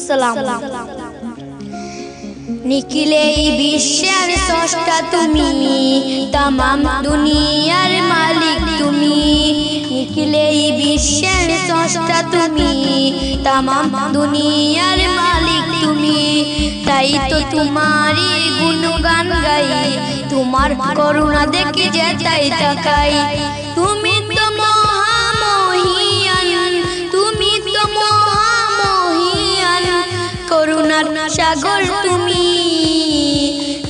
সালাম। নিখিলে বিশ্বের স্রষ্টা তুমি, তামাম দুনিয়ার মালিক তুমি। নিখিলে বিশ্বের স্রষ্টা তুমি, তামাম দুনিয়ার মালিক তুমি। তাই তো তোমারই গুণগান গাই, তোমার করুণা দেখি যে তাই তাকাই। তুমি তো মহামহিয়ান, তুমি তো মহামহিয়ান, করুণার সাগর তুমি।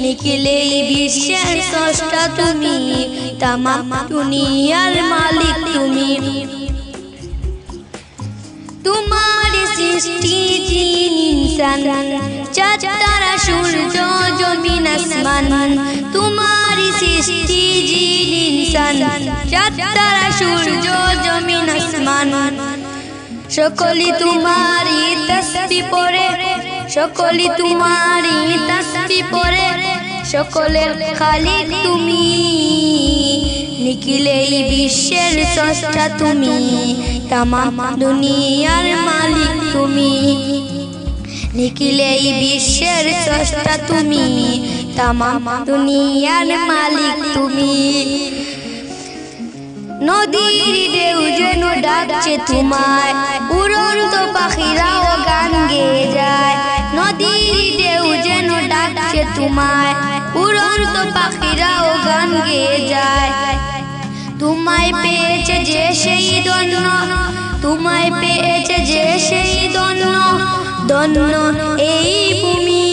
নিখিলে বিশ্বের স্রষ্টা তুমি, তামাম দুনিয়ার মালিক তুমি। তোমার সৃষ্টি জিন ইনসান, চাঁদ তারা সূর্য জমিন আসমান। তোমার সৃষ্টি জিন ইনসান, চাঁদ তারা সূর্য জমিন আসমান। সকলি তোমারই তাসবিহ পড়ে, সকলি তোমারই তাসবিহ পড়ে, সকলের খালিক তুমি। নিখিলে বিশ্বের স্রষ্টা তুমি, তামাম দুনিয়ার মালিক তুমি। নিখিলে বিশ্বের স্রষ্টা তুমি, তামাম দুনিয়ার মালিক তুমি। নদীর ঢেউ যেন ডাকছে তোমায়, উড়ন্ত পাখিরাও গান গেয়ে যায়। নদীর ঢেউ যেন ডাকছে তোমায়, উড়ন্ত পাখিরাও গান গেয়ে যায়। তোমায় পেয়েছে যে সেই ধন্য, তোমায় পেয়েছে যে সেই ধন্য, ধন্য এই ভূমি।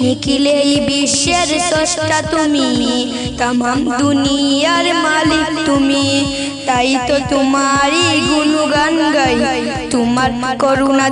নিখিলে বিশ্বের স্রষ্টা তুমি, তামাম দুনিয়ার মালিক তুমি। তাই তো তোমারই গুণগান গাই, তোমার করুণা